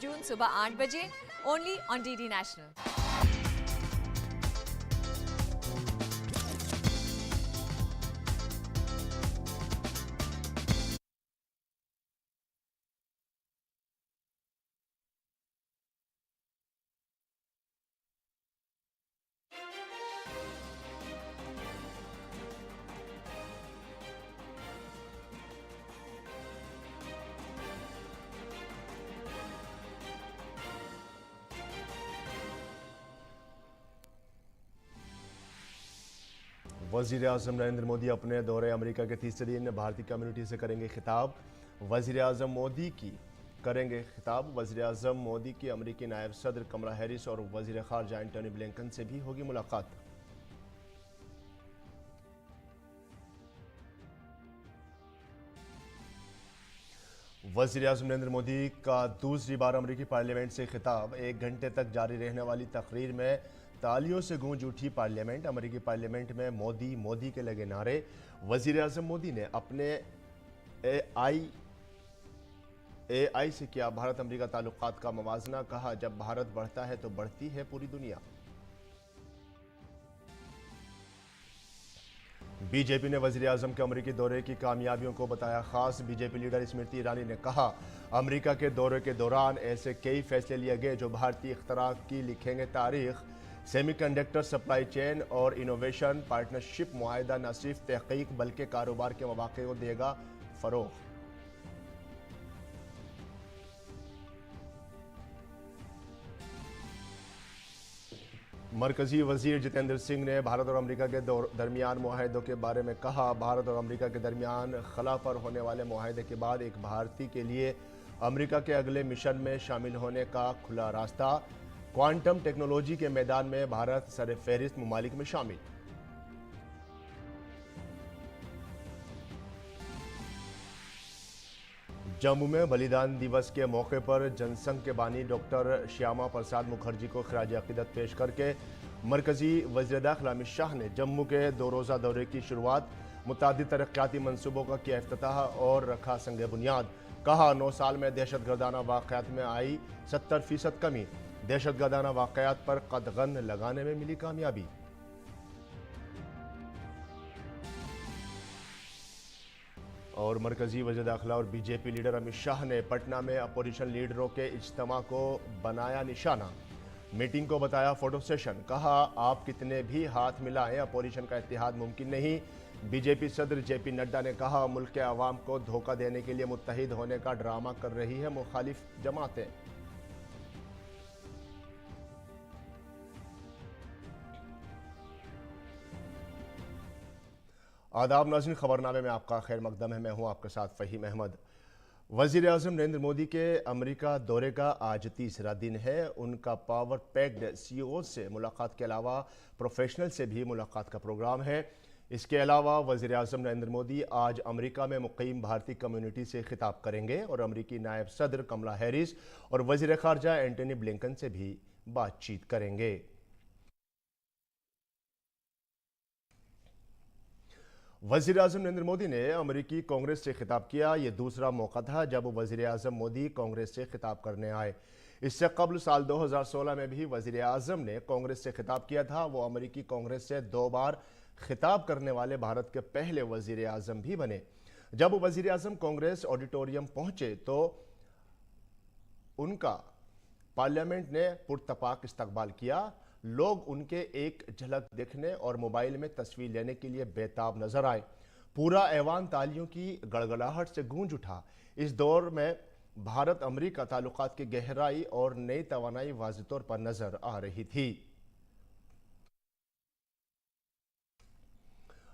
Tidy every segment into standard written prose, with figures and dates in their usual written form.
जून सुबह 8 बजे only on DD national. वज़ीर आज़म नरेंद्र मोदी अपने दौरे अमेरिका के तीसरे दिन भारतीय कम्युनिटी से करेंगे खिताब। वज़ीर आज़म मोदी की करेंगे खिताब। वज़ीर आज़म मोदी की अमेरिकी नायब सदर कमला हैरिस और वज़ीर ख़ारजा एंटोनी ब्लिंकन से भी होगी मुलाकात। वज़ीर आज़म नरेंद्र मोदी का दूसरी बार अमेरिकी पार्लियामेंट से खिताब। 1 घंटे तक जारी रहने वाली तकरीर में तालियों से गूंज उठी पार्लियामेंट। अमेरिकी पार्लियामेंट में मोदी मोदी के लगे नारे। वज़ीर आज़म मोदी ने अपने एआई से किया भारत अमेरिका ताल्लुकात का मवाजना। कहा, जब भारत बढ़ता है तो बढ़ती है पूरी दुनिया। बीजेपी ने वज़ीर आज़म के अमेरिकी दौरे की कामयाबियों को बताया खास। बीजेपी लीडर स्मृति ईरानी ने कहा, अमेरिका के दौरे के दौरान ऐसे कई फैसले लिए गए जो भारतीय इख्तरा की लिखेंगे तारीख। सेमीकंडक्टर सप्लाई चेन और इनोवेशन पार्टनरशिप मुआहदा न सिर्फ तहकीक बल्कि कारोबार के मौके को देगा फरोग। मरकजी वजीर जितेंद्र सिंह ने भारत और अमेरिका के दरमियान मुआहदों के बारे में कहा, भारत और अमेरिका के दरमियान खला पर होने वाले मुआहदे के बाद एक भारतीय के लिए अमेरिका के अगले मिशन में शामिल होने का खुला रास्ता। क्वांटम टेक्नोलॉजी के मैदान में भारत सरफहरिस्त ममालिक में शामिल। जम्मू में बलिदान दिवस के मौके पर जनसंघ के बानी डॉक्टर श्यामा प्रसाद मुखर्जी को खराज अकीदत पेश करके मरकजी वज़ीर दाखिला अमित शाह ने जम्मू के 2 रोज़ा दौरे की शुरुआत। मुतादिद तरक्याती मनसूबों का किया इफ्तिताह और रखा संग बुनियाद। कहा, 9 साल में दहशतगर्दाना वाक़यात में आई 70% कमी। दहशतगर्दाना वाक़यात पर कदगन लगाने में मिली कामयाबी। और मरकजी वज़ीर दाखिला और बीजेपी लीडर अमित शाह ने पटना में अपोजिशन लीडरों के इज्तिमा को बनाया निशाना। मीटिंग को बताया फोटो सेशन। कहा, आप कितने भी हाथ मिलाएं अपोजिशन का इत्तेहाद मुमकिन नहीं। बीजेपी सदर जेपी नड्डा ने कहा, मुल्क के अवाम को धोखा देने के लिए मुत्तहिद होने का ड्रामा कर रही है मुखालिफ जमातें। आदाब नाज़रीन, खबरनामे में आपका खैर मकदम है। मैं हूं आपके साथ फ़हीम अहमद। वज़ीर आज़म नरेंद्र मोदी के अमेरिका दौरे का आज तीसरा दिन है। उनका पावर पैक्ड सीईओ से मुलाकात के अलावा प्रोफेशनल से भी मुलाकात का प्रोग्राम है। इसके अलावा वज़ीर आज़म नरेंद्र मोदी आज अमेरिका में मुक़ीम भारतीय कम्युनिटी से खिताब करेंगे और अमेरिकी नायब सदर कमला हैरिस और वज़ीर ख़ारजा एंटोनी ब्लिंकन से भी बातचीत करेंगे। वज़ीर आज़म नरेंद्र मोदी ने अमेरिकी कांग्रेस से खिताब किया। ये दूसरा मौका था जब वज़ीर आज़म मोदी कांग्रेस से खिताब करने आए। इससे कबल साल 2016 में भी वज़ीर आज़म ने कांग्रेस से खिताब किया था। वो अमेरिकी कांग्रेस से 2 बार खिताब करने वाले भारत के पहले वज़ीर आज़म भी बने। जब वज़ीर आज़म कांग्रेस ऑडिटोरियम पहुंचे तो उनका पार्लियामेंट ने पुरतपाक इस्तकबाल किया। लोग उनके एक झलक देखने और मोबाइल में तस्वीर लेने के लिए बेताब नजर आए। पूरा ऐवान तालियों की गड़गड़ाहट से गूंज उठा। इस दौर में भारत अमेरिका ताल्लुकात की गहराई और नई तवानाई वाज़ेह तौर पर नजर आ रही थी।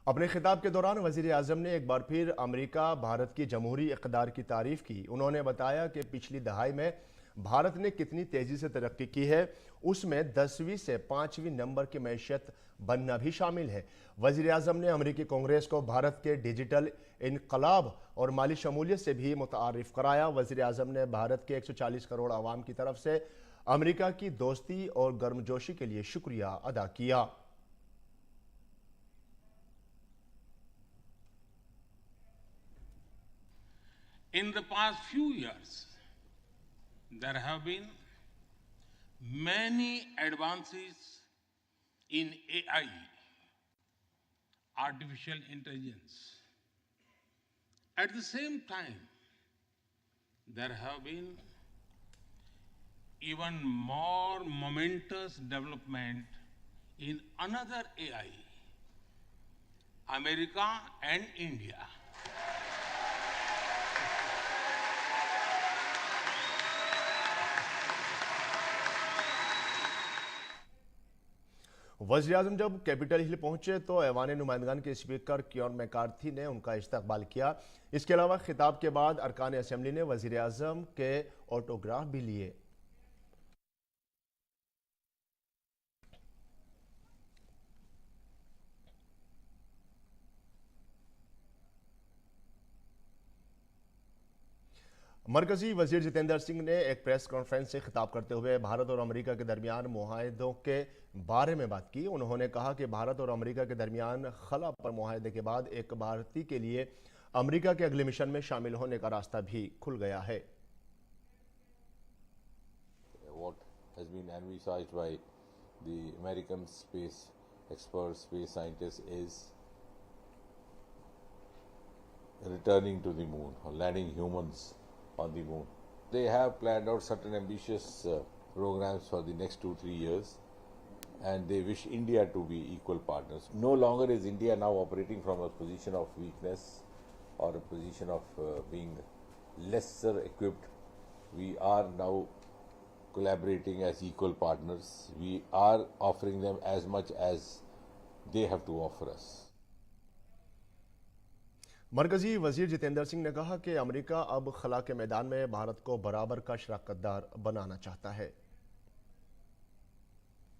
अपने खिताब के दौरान वज़ीर आज़म ने एक बार फिर अमेरिका भारत की जमहूरी इक़्तिदार की तारीफ की। उन्होंने बताया कि पिछली दहाई में भारत ने कितनी तेजी से तरक्की की है, उसमें 10वीं से 5वीं नंबर की मैशियत बनना भी शामिल है। वज़ीर आज़म ने अमेरिकी कांग्रेस को भारत के डिजिटल इनकलाब और माली शमूलियत से भी मुतारिफ कराया। वज़ीर आज़म ने भारत के 140 करोड़ आवाम की तरफ से अमेरिका की दोस्ती और गर्मजोशी के लिए शुक्रिया अदा किया। In the past few years, There have been many advances in AI, artificial intelligence. At the same time, there have been even more momentous development in another AI, America and India. वज़ीर आज़म जब Capitol Hill पहुंचे तो ऐवान नुमाइंदगान के speaker कियोन McCarthy ने उनका इस्तकबाल किया। इसके अलावा खिताब के बाद अरकान असम्बली ने वज़ीर आज़म के ऑटोग्राफ भी लिए। मरकजी वजीर जितेंद्र सिंह ने एक प्रेस कॉन्फ्रेंस से खिताब करते हुए भारत और अमेरिका के दरमियान मुआहदों के बारे में बात की। उन्होंने कहा कि भारत और अमेरिका के दरमियान खला पर मुआहदे के बाद एक भारतीय के लिए अमेरिका के अगले मिशन में शामिल होने का रास्ता भी खुल गया है। What has been envisaged by the American space experts, space scientists, is returning to the moon or landing humans on the moon. They have planned out certain ambitious programs for the next 2-3 years, and they wish India to be equal partners. No longer is India now operating from a position of weakness or a position of being lesser equipped. We are now collaborating as equal partners. We are offering them as much as they have to offer us. मरकजी वजीर जितेंद्र सिंह ने कहा कि America अब खला के मैदान में भारत को बराबर का शराकतदार बनाना चाहता है।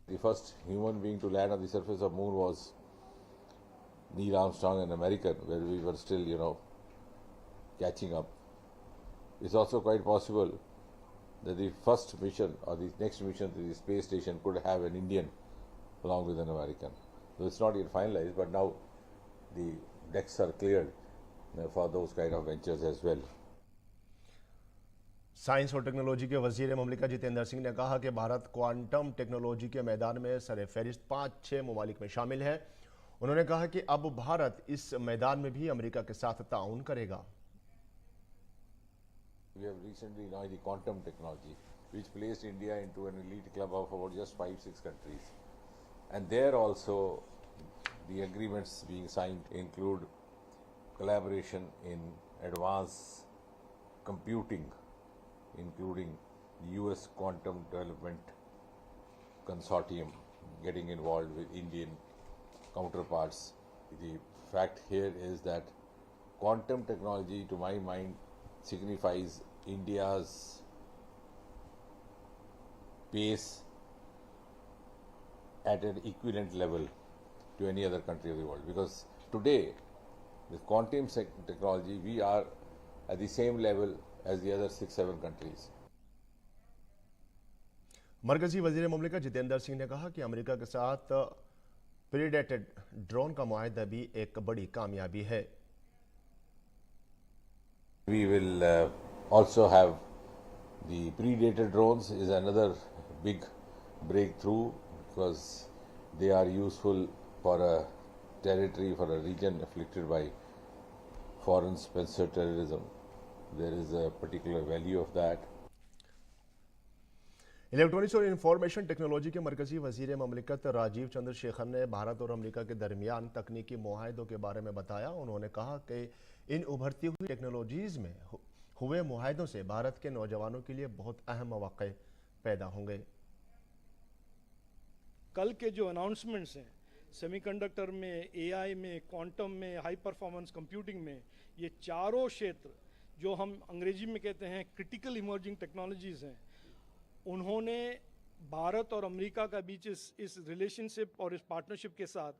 The first human being to land on the surface of moon was Neil Armstrong, an American, where we were still, catching up. It's also quite possible that the first mission or the next mission to the space station could have an Indian along with an American. So it's not yet finalized, but now the decks are cleared for those kind of ventures as well. Science और technology के वजीर ममलिकत जितेंद्र सिंह ने कहा कि Bharat quantum technology के मैदान में सर-ए-फहरिस्त 5-6 ममालिक में शामिल है। उन्होंने कहा कि अब भारत इस मैदान में भी अमेरिका के साथ ताउन करेगा। We have recently launched the quantum technology, which placed India into an elite club of about just 5-6 countries. And there also the agreements being signed include collaboration in advanced computing, including the US Quantum Development Consortium getting involved with Indian counterparts. The fact here is that quantum technology, to my mind, signifies India's pace at an equivalent level to any other country of the world. Because today, with quantum technology, we are at the same level as the other 6-7 countries. मरकजी वजीर ममलिकत जितेंद्र सिंह ने कहा कि America के साथ प्रीडेटेड drone का मुआहदा भी एक बड़ी कामयाबी है। We will also have the predator drones is another big breakthrough because they are useful for a territory, for a region afflicted by foreign sponsored terrorism. There is a particular value of that. Electronics और information technology के मरकजी वजीर ममलिकत राजीव चंद्रशेखर ने भारत और America के दरमियान तकनीकी मुआहदों के बारे में बताया। उन्होंने कहा कि इन उभरती हुई टेक्नोलॉजीज में हुए मुआहदों से भारत के नौजवानों के लिए बहुत अहम मौके पैदा होंगे। कल के जो अनाउंसमेंट्स हैं सेमीकंडक्टर में, एआई में, क्वांटम में, हाई परफॉर्मेंस कंप्यूटिंग में, ये चारों क्षेत्र जो हम अंग्रेजी में कहते हैं क्रिटिकल इमर्जिंग टेक्नोलॉजीज हैं, उन्होंने भारत और अमेरिका का बीच इस रिलेशनशिप और इस पार्टनरशिप के साथ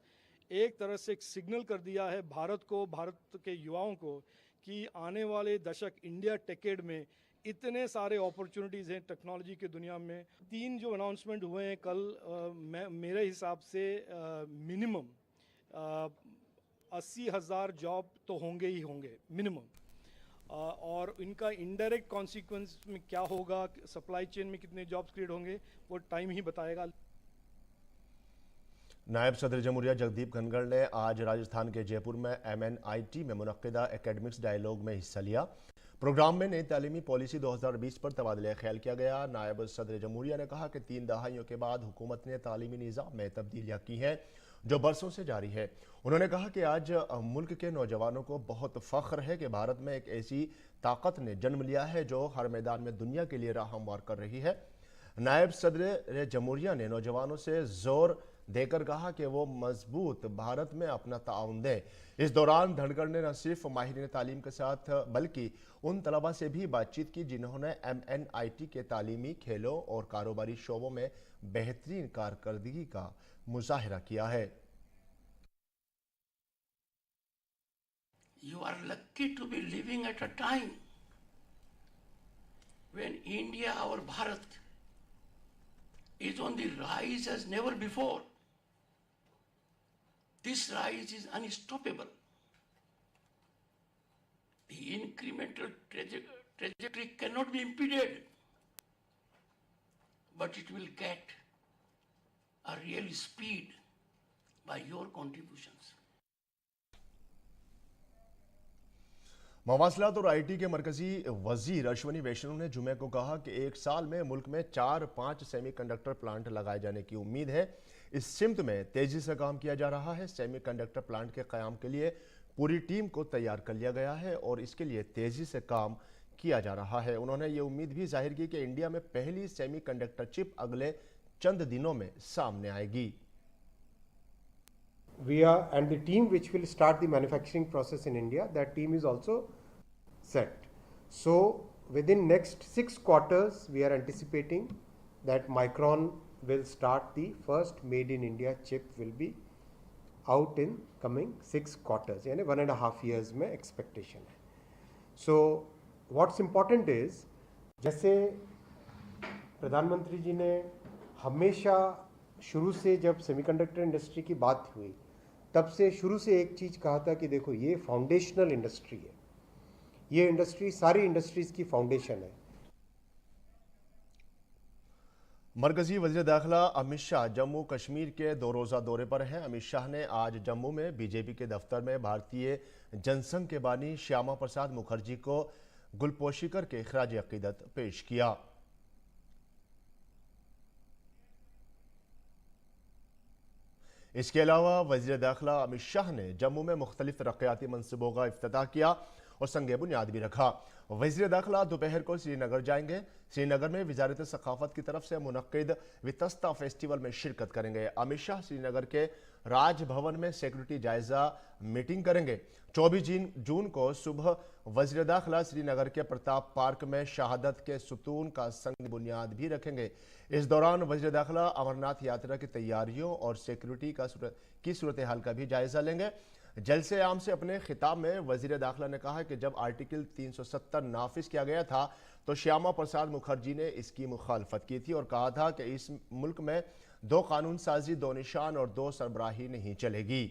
एक तरह से एक सिग्नल कर दिया है भारत को, भारत के युवाओं को, कि आने वाले दशक इंडिया टेकेड में इतने सारे अपॉर्चुनिटीज़ हैं टेक्नोलॉजी की दुनिया में। 3 जो अनाउंसमेंट हुए हैं कल, मेरे हिसाब से मिनिमम 80,000 जॉब तो होंगे ही होंगे मिनिमम। और इनका इनडायरेक्ट कॉन्सिक्वेंस में क्या होगा, सप्लाई चेन में कितने जॉब्स क्रिएट होंगे, वो टाइम ही बताएगा। नायब सदर जमहूरिया जगदीप धनखड़ ने आज राजस्थान के जयपुर में MNIT में मुनक्किदा एकेडमिक्स डायलॉग में हिस्सा लिया। प्रोग्राम में नई तालीमी पॉलिसी 2020 पर तबादला ख्याल किया गया। नायब सदर जमहूरिया ने कहा कि 3 दहाइयों के बाद हुकूमत ने तालीमी निज़ाम में तब्दीलियाँ की हैं जो बरसों से जारी है। उन्होंने कहा कि आज मुल्क के नौजवानों को बहुत फ़ख्र है कि भारत में एक ऐसी ताकत ने जन्म लिया है जो हर मैदान में दुनिया के लिए राह हमवार कर रही है। नायब सदर जमहूरिया ने नौजवानों से जोर देकर कहा कि वो मजबूत भारत में अपना ताउन दें। इस दौरान धनखड़ ने न सिर्फ माहिरीन तालीम के साथ बल्कि उन तलबा से भी बातचीत की जिन्होंने MNIT के तालीमी, खेलों और कारोबारी शोबों में बेहतरीन कारकर्दगी का मुजाहिरा किया है। You are lucky to be living at a time when India, our Bharat, is on the rise as never before. This rise is unstoppable. The incremental trajectory cannot be impeded, but it will get a real speed by your contributions. मवासलात और IT के मरकजी वजीर अश्वनी वैष्णव ने जुमे को कहा कि एक साल में मुल्क में 4-5 सेमीकंडक्टर प्लांट लगाए जाने की उम्मीद है। इस सिमत में तेजी से काम किया जा रहा है। सेमीकंडक्टर प्लांट के क़याम के लिए पूरी टीम को तैयार कर लिया गया है और इसके लिए तेजी से काम किया जा रहा है। उन्होंने ये उम्मीद भी जाहिर की कि इंडिया में पहली सेमीकंडक्टर चिप अगले चंद दिनों में सामने आएगी। We are, and the team which will start the manufacturing process in India, that team is also set. So within next 6 quarters, we are anticipating that Micron will start the first made in India chip will be out in coming 6 quarters, यानी 1.5 years में expectation है. So what's important is, जैसे प्रधानमंत्री जी ने हमेशा शुरू से जब सेमीकंडक्टर इंडस्ट्री की बात हुई तब से शुरू से एक चीज़ कहा था कि देखो ये फाउंडेशनल इंडस्ट्री है, ये इंडस्ट्री सारी इंडस्ट्रीज की फाउंडेशन है। मरकजी वज़ीर दाखिला अमित शाह जम्मू कश्मीर के 2 रोज़ा दौरे पर हैं। अमित शाह ने आज जम्मू में बीजेपी के दफ्तर में भारतीय जनसंघ के बानी श्यामा प्रसाद मुखर्जी को गुलपोशी करके खराज अकीदत पेश किया। इसके अलावा वज़ीर दाखिला अमित शाह ने जम्मू में मुख्तलिफ तरक्याती मनसूबों का इफ्तिताह किया और संग बुनियाद भी रखा। वज़ीर दाखिला दोपहर को श्रीनगर जाएंगे। श्रीनगर में वजारत सकाफत की तरफ से मुनक्किद वितस्ता फेस्टिवल में शिरकत करेंगे। अमित शाह श्रीनगर के राजभवन में सिक्योरिटी जायजा मीटिंग करेंगे। 24 जून को सुबह वज़ीर दाखिला श्रीनगर के प्रताप पार्क में शहादत के सुतून का संग बुनियाद भी रखेंगे। इस दौरान वज़ीर दाखिला अमरनाथ यात्रा की तैयारियों और सिक्योरिटी की सूरत हाल का भी जायजा लेंगे। जलसे आम से अपने खिताब में वज़ीर दाखिला ने कहा कि जब आर्टिकल 370 नाफिज किया गया था तो श्यामा प्रसाद मुखर्जी ने इसकी मुखालफत की थी और कहा था कि इस मुल्क में 2 कानून साजी, 2 निशान और 2 सरबराही नहीं चलेगी।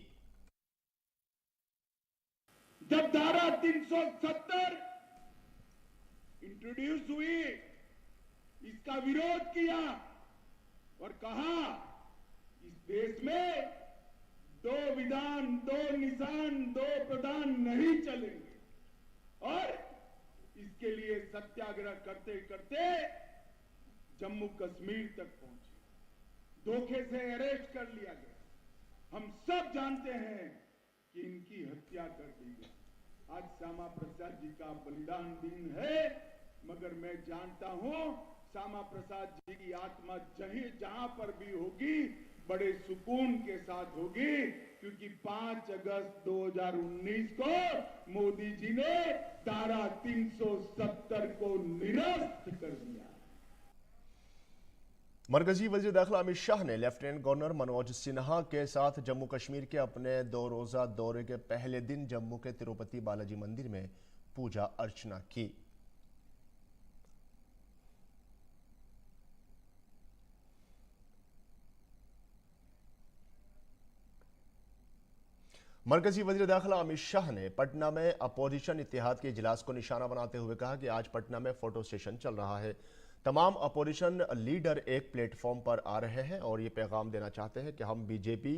जब धारा 370 इंट्रोड्यूस हुई, इसका विरोध किया और कहा इस देश में 2 विधान, 2 निशान, 2 प्रधान नहीं चलेंगे और इसके लिए सत्याग्रह करते करते जम्मू कश्मीर तक पहुंचे। धोखे से अरेस्ट कर लिया गया। हम सब जानते हैं कि इनकी हत्या कर दी गई। आज श्यामा प्रसाद जी का बलिदान दिन है, मगर मैं जानता हूं श्यामा प्रसाद जी की आत्मा जहां पर भी होगी बड़े सुकून के साथ होगी, क्योंकि 5 अगस्त 2019 को मोदी जी ने धारा 370 को निरस्त कर दिया। मरकजी वज़ीर दाखिला अमित शाह ने लेफ्टिनेंट गवर्नर मनोज सिन्हा के साथ जम्मू कश्मीर के अपने 2 रोज़ा दौरे के पहले दिन जम्मू के तिरुपति बालाजी मंदिर में पूजा अर्चना की। मरकजी वज़ीर दाखिला अमित शाह ने पटना में अपोजिशन इत्तेहाद के इजलास को निशाना बनाते हुए कहा कि आज पटना में फोटो सेशन चल रहा है। तमाम अपोजिशन लीडर एक प्लेटफॉर्म पर आ रहे हैं और ये पैगाम देना चाहते हैं कि हम बीजेपी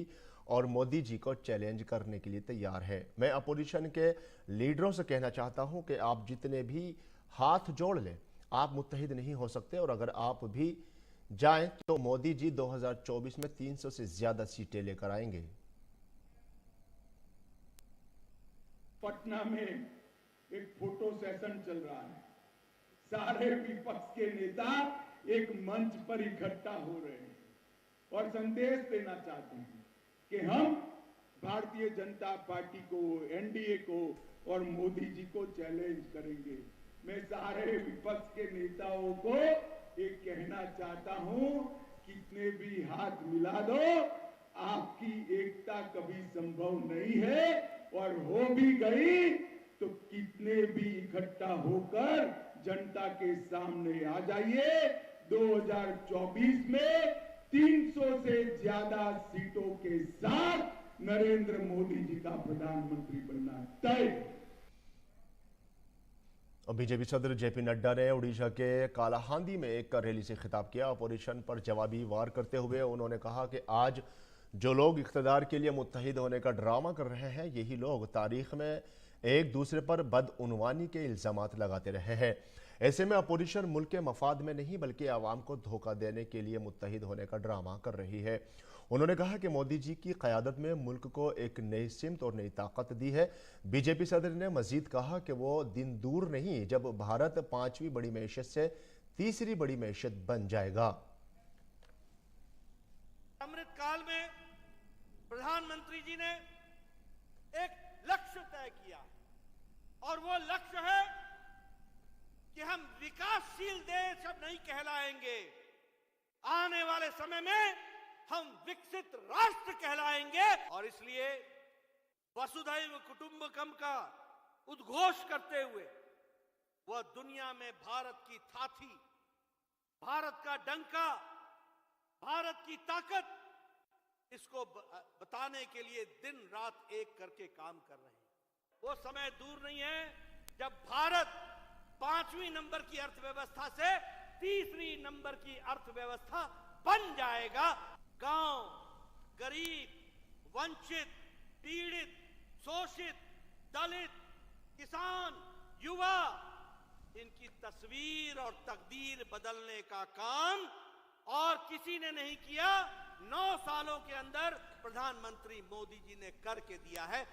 और मोदी जी को चैलेंज करने के लिए तैयार हैं। मैं अपोजिशन के लीडरों से कहना चाहता हूं कि आप जितने भी हाथ जोड़ लें, आप मुत्तहिद नहीं हो सकते, और अगर आप भी जाएं तो मोदी जी 2024 में 300 से ज्यादा सीटें लेकर आएंगे। पटना में एक फोटो सेशन चल रहा है। सारे विपक्ष के नेता एक मंच पर इकट्ठा हो रहे हैं और संदेश देना चाहते हैं कि हम भारतीय जनता पार्टी को, एनडीए को और मोदी जी को चैलेंज करेंगे। मैं सारे विपक्ष के नेताओं को एक कहना चाहता हूं, कितने भी हाथ मिला दो, आपकी एकता कभी संभव नहीं है, और हो भी गई तो कितने भी इकट्ठा होकर जनता के सामने आ जाइए। 2024 में 300 से ज्यादा सीटों के साथ नरेंद्र मोदी जी का प्रधानमंत्री बनना तय। और बीजेपी सदर जेपी नड्डा ने उड़ीसा के कालाहांदी में एक रैली से खिताब किया। अपोजिशन पर जवाबी वार करते हुए उन्होंने कहा कि आज जो लोग इख्तिदार के लिए मुत्तहिद होने का ड्रामा कर रहे हैं, यही लोग तारीख में एक दूसरे पर बदउनवानी के इल्जामात लगाते रहे हैं। ऐसे में अपोजिशन मुल्क के मफाद में नहीं बल्कि आवाम को धोखा देने के लिए मुत्तहिद होने का ड्रामा कर रही है। उन्होंने कहा कि मोदी जी की क़यादत में मुल्क को एक नई सिमत और नई ताकत दी है। बीजेपी सदर ने मजीद कहा कि वो दिन दूर नहीं जब भारत 5वीं बड़ी मैशत से तीसरी बड़ी मैशत बन जाएगा। अमृत काल में प्रधानमंत्री जी ने एक लक्ष्य तय किया और वो लक्ष्य है कि हम विकासशील देश अब नहीं कहलाएंगे, आने वाले समय में हम विकसित राष्ट्र कहलाएंगे। और इसलिए वसुधैव कुटुंबकम का उद्घोष करते हुए वह दुनिया में भारत की थाथी, भारत का डंका, भारत की ताकत, इसको बताने के लिए दिन रात एक करके काम कर रहे हैं। वो समय दूर नहीं है जब भारत 5वीं नंबर की अर्थव्यवस्था से तीसरी नंबर की अर्थव्यवस्था बन जाएगा। गांव, गरीब, वंचित, पीड़ित, शोषित, दलित, किसान, युवा, इनकी तस्वीर और तकदीर बदलने का काम और किसी ने नहीं किया। 9 सालों के अंदर प्रधानमंत्री मोदी जी ने करके दिया है।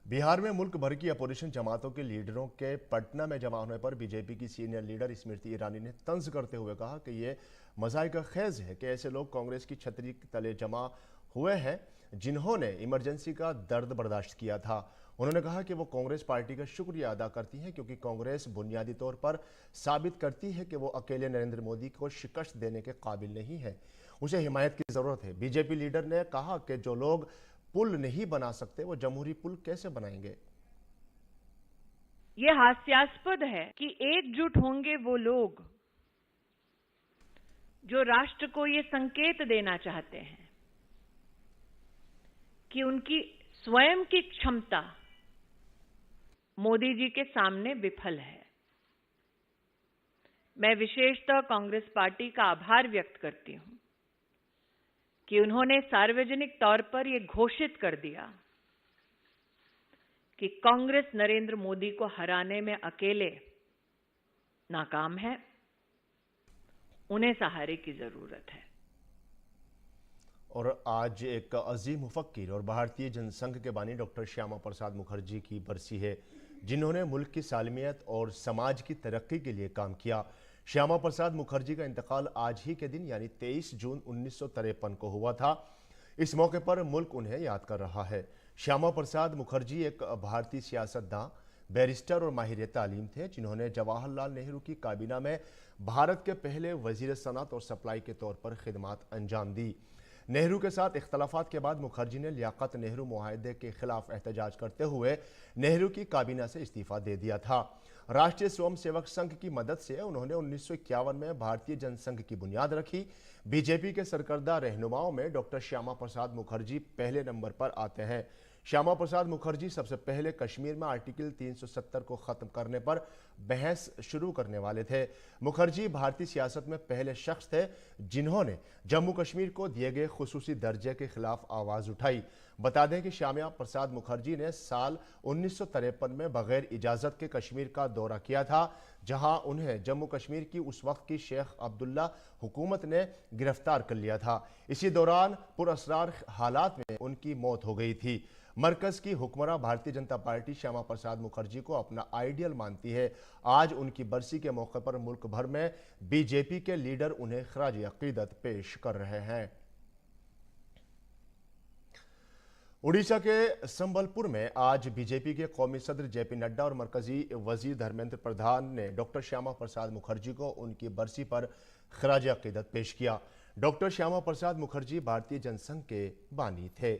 बिहार में मुल्क भर की अपोजिशन जमातों के लीडरों के पटना में जमा होने पर बीजेपी की सीनियर लीडर स्मृति ईरानी ने तंज करते हुए कहा कि यह मज़ाहिर का खेज है कि ऐसे लोग कांग्रेस की छतरी के तले जमा हुए हैं जिन्होंने इमरजेंसी का दर्द बर्दाश्त किया था। उन्होंने कहा कि वो कांग्रेस पार्टी का शुक्रिया अदा करती है क्योंकि कांग्रेस बुनियादी तौर पर साबित करती है कि वो अकेले नरेंद्र मोदी को शिकस्त देने के काबिल नहीं है, उसे हिमायत की ज़रूरत है। बीजेपी लीडर ने कहा कि जो लोग पुल नहीं बना सकते वो जमहूरी पुल कैसे बनाएंगे। ये हास्यास्पद है कि एकजुट होंगे वो लोग जो राष्ट्र को ये संकेत देना चाहते हैं कि उनकी स्वयं की क्षमता मोदी जी के सामने विफल है। मैं विशेषतः कांग्रेस पार्टी का आभार व्यक्त करती हूं कि उन्होंने सार्वजनिक तौर पर यह घोषित कर दिया कि कांग्रेस नरेंद्र मोदी को हराने में अकेले नाकाम है, उन्हें सहारे की जरूरत है। और आज एक अजीम मुफक्किर और भारतीय जनसंघ के बानी डॉक्टर श्यामा प्रसाद मुखर्जी की बरसी है, जिन्होंने मुल्क की सालमियत और समाज की तरक्की के लिए काम किया। श्यामा प्रसाद मुखर्जी का इंतकाल आज ही के दिन यानी 23 जून 1953 को हुआ था। इस मौके पर मुल्क उन्हें याद कर रहा है। श्यामा प्रसाद मुखर्जी एक भारतीय सियासतदान, बैरिस्टर और माहिर तालीम थे, जिन्होंने जवाहरलाल नेहरू की काबीना में भारत के पहले वजीर सनअत और सप्लाई के तौर पर खिदमात अंजाम दी। नेहरू के साथ इख्तलाफात के बाद मुखर्जी ने लियाकत नेहरू मुआहदे के खिलाफ एहतजाज करते हुए नेहरू की काबीना से इस्तीफा दे दिया था। राष्ट्रीय स्वयंसेवक संघ की मदद से उन्होंने 1951 में भारतीय जनसंघ की बुनियाद रखी। बीजेपी के सरकर्दा रहनुमाओं में डॉक्टर श्यामा प्रसाद मुखर्जी पहले नंबर पर आते हैं। श्यामा प्रसाद मुखर्जी सबसे पहले कश्मीर में आर्टिकल 370 को खत्म करने पर बहस शुरू करने वाले थे। मुखर्जी भारतीय सियासत में पहले शख्स थे जिन्होंने जम्मू कश्मीर को दिए गए खुसूसी दर्जे के खिलाफ आवाज उठाई। बता दें कि श्यामा प्रसाद मुखर्जी ने साल 1953 में बगैर इजाजत के कश्मीर का दौरा किया था, जहां उन्हें जम्मू कश्मीर की उस वक्त की शेख अब्दुल्ला हुकूमत ने गिरफ्तार कर लिया था। इसी दौरान पुरअसरार हालात में उनकी मौत हो गई थी। मरकज की हुक्मरान भारतीय जनता पार्टी श्यामा प्रसाद मुखर्जी को अपना आइडियल मानती है। आज उनकी बरसी के मौके पर मुल्क भर में बीजेपी के लीडर उन्हें खराज अकीदत पेश कर रहे हैं। उड़ीसा के संबलपुर में आज बीजेपी के कौमी सदर जेपी नड्डा और मरकजी वजीर धर्मेंद्र प्रधान ने डॉक्टर श्यामा प्रसाद मुखर्जी को उनकी बरसी पर खराज अकीदत पेश किया। डॉक्टर श्यामा प्रसाद मुखर्जी भारतीय जनसंघ के बानी थे।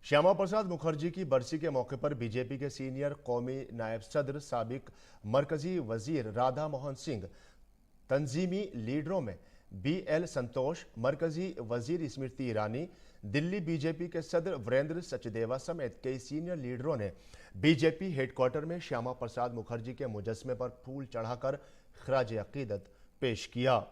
श्यामा प्रसाद मुखर्जी की बरसी के मौके पर बीजेपी के सीनियर कौमी नायब सदर, साबिक मरकजी वजीर राधा मोहन सिंह, तंजीमी लीडरों में BL संतोष, मरकजी वजीर स्मृति ईरानी, दिल्ली बीजेपी के सदर वीरेंद्र सचदेवा समेत कई सीनियर लीडरों ने बीजेपी हेडक्वार्टर में श्यामा प्रसाद मुखर्जी के मुजस्मे पर फूल चढ़ाकर खराज अकीदत पेश किया।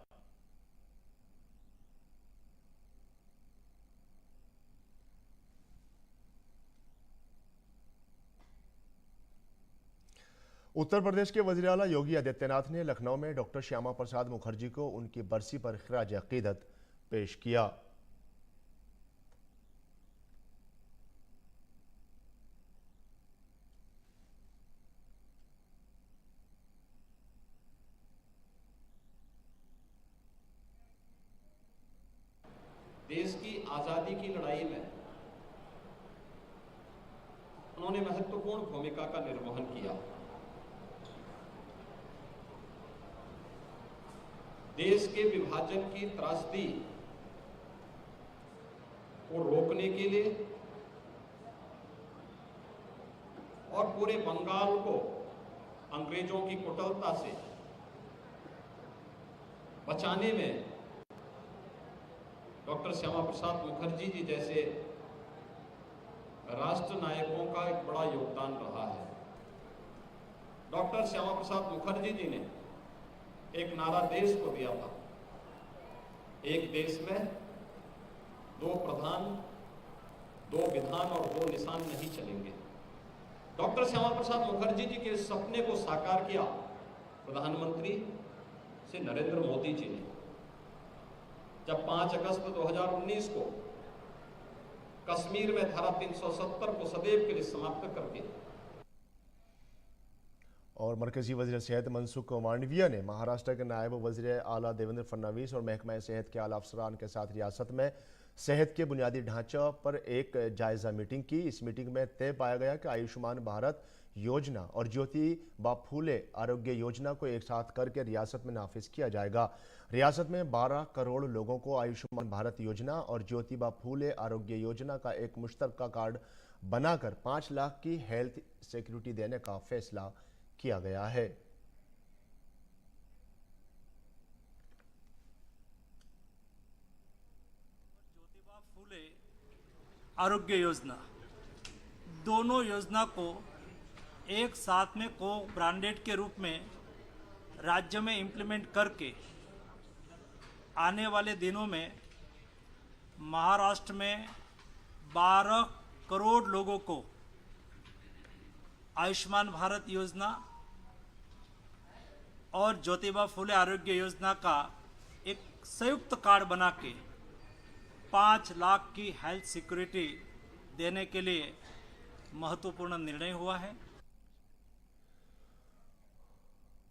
उत्तर प्रदेश के वज़ीर आला योगी आदित्यनाथ ने लखनऊ में डॉक्टर श्यामा प्रसाद मुखर्जी को उनकी बरसी पर खराज अकीदत पेश किया। देश की आजादी की लड़ाई में उन्होंने महत्वपूर्ण भूमिका का निर्वहन किया। देश के विभाजन की त्रासदी को रोकने के लिए और पूरे बंगाल को अंग्रेजों की कुटिलता से बचाने में डॉक्टर श्यामा प्रसाद मुखर्जी जी जैसे राष्ट्र नायकों का एक बड़ा योगदान रहा है। डॉक्टर श्यामा प्रसाद मुखर्जी जी ने एक नारा देश को दिया था, एक देश में दो प्रधान, दो विधान और दो निशान नहीं चलेंगे। डॉक्टर श्यामा प्रसाद मुखर्जी जी के सपने को साकार किया प्रधानमंत्री श्री नरेंद्र मोदी जी ने, जब 5 अगस्त 2019 को कश्मीर में धारा 370 को सदैव के लिए समाप्त करके और मरकजी वज़ीर सेहत मनसुख मांडविया ने महाराष्ट्र के नायब वज़ीर आला देवेंद्र फडणवीस और महकमा सेहत के आला अफसरान के साथ रियासत में सेहत के बुनियादी ढांचा पर एक जायजा मीटिंग की। इस मीटिंग में तय पाया गया कि आयुष्मान भारत योजना और ज्योतिबा फूले आरोग्य योजना को एक साथ करके रियासत में नाफिज किया जाएगा। रियासत में 12 करोड़ लोगों को आयुष्मान भारत योजना और ज्योतिबा फूले आरोग्य योजना का एक मुश्तरका कार्ड बनाकर 5 लाख की हेल्थ सिक्योरिटी देने का फैसला किया गया है। ज्योतिबा फूले आरोग्य योजना, दोनों योजना को एक साथ में को ब्रांडेड के रूप में राज्य में इम्प्लीमेंट करके आने वाले दिनों में महाराष्ट्र में 12 करोड़ लोगों को आयुष्मान भारत योजना और ज्योतिबा फूले आरोग्य योजना का एक संयुक्त कार्ड बना के 5 लाख की हेल्थ सिक्योरिटी देने के लिए महत्वपूर्ण निर्णय हुआ है।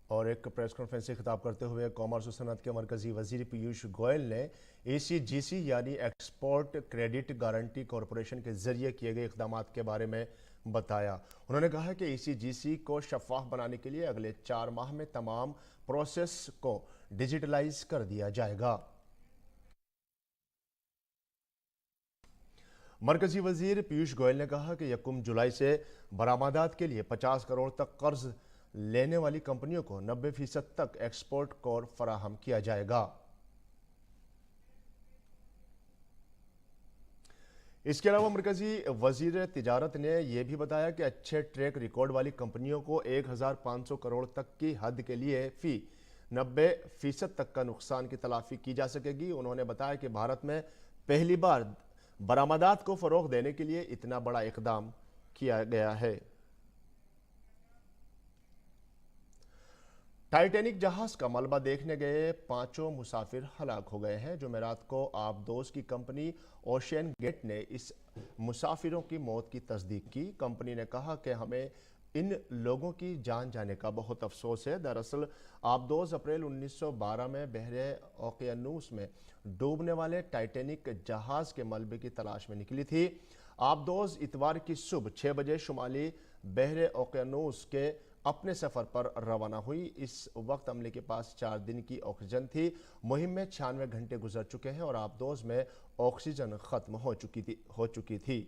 और एक प्रेस कॉन्फ्रेंस से खिताब करते हुए कॉमर्स और सनत के मरकजी वजीर पीयूष गोयल ने ACGC यानी एक्सपोर्ट क्रेडिट गारंटी कॉरपोरेशन के जरिए किए गए इकदाम के बारे में बताया। उन्होंने कहा कि ACGC को शफाफ बनाने के लिए अगले 4 माह में तमाम प्रोसेस को डिजिटलाइज कर दिया जाएगा। मरकजी वजीर पीयूष गोयल ने कहा कि 1 जुलाई से बरामदात के लिए 50 करोड़ तक कर्ज लेने वाली कंपनियों को 90% तक एक्सपोर्ट कोर फराहम किया जाएगा। इसके अलावा मरकजी वजीर तिजारत ने यह भी बताया कि अच्छे ट्रैक रिकॉर्ड वाली कंपनियों को 1500 करोड़ तक की हद के लिए फी 90% तक का नुकसान की तलाफी की जा सकेगी। उन्होंने बताया कि भारत में पहली बार बरामदात को फरोग देने के लिए इतना बड़ा इकदाम किया गया है। टाइटैनिक जहाज का मलबा देखने गए 5 मुसाफिर हलाक हो गए हैं। जुमेरात को आबदोज की कंपनी ओशियन गेट ने इस मुसाफिरों की मौत की तस्दीक की। कंपनी ने कहा कि हमें इन लोगों की जान जाने का बहुत अफसोस है। दरअसल आबदोज अप्रैल 1912 में बहरे ओकियानूस में डूबने वाले टाइटैनिक जहाज के मलबे की तलाश में निकली थी। आबदोज इतवार की सुबह 6 बजे शुमाली बहरे ओकियानूस के अपने सफर पर रवाना हुई। इस वक्त अमले के पास 4 दिन की ऑक्सीजन थी। मुहिम में 96 घंटे गुजर चुके हैं और आबदोज में ऑक्सीजन खत्म हो चुकी थी।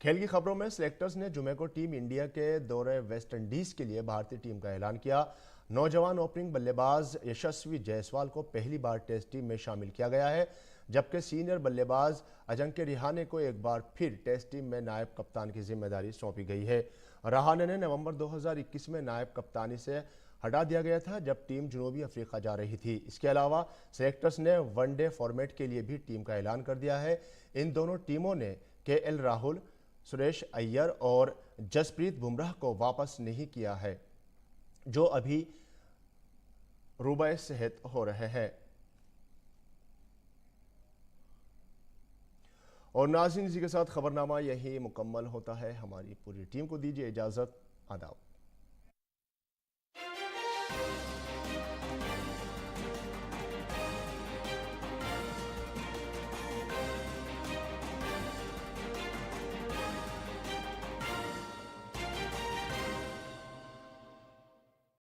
खेल की खबरों में सिलेक्टर्स ने जुमे को टीम इंडिया के दौरे वेस्ट इंडीज के लिए भारतीय टीम का ऐलान किया। नौजवान ओपनिंग बल्लेबाज यशस्वी जायसवाल को पहली बार टेस्ट टीम में शामिल किया गया है, जबकि सीनियर बल्लेबाज अजिंक्य रहाणे को एक बार फिर टेस्ट टीम में नायब कप्तान की जिम्मेदारी सौंपी गई है। रहाणे ने नवंबर 2021 में नायब कप्तानी से हटा दिया गया था जब टीम जनूबी अफ्रीका जा रही थी। इसके अलावा सेलेक्टर्स ने वनडे फॉर्मेट के लिए भी टीम का ऐलान कर दिया है। इन दोनों टीमों ने केएल राहुल, सुरेश अय्यर और जसप्रीत बुमराह को वापस नहीं किया है, जो अभी रुबए सेहत हो रहे हैं। और नाज़रीन, इसी के साथ खबरनामा यही मुकम्मल होता है। हमारी पूरी टीम को दीजिए इजाज़त। आदाब।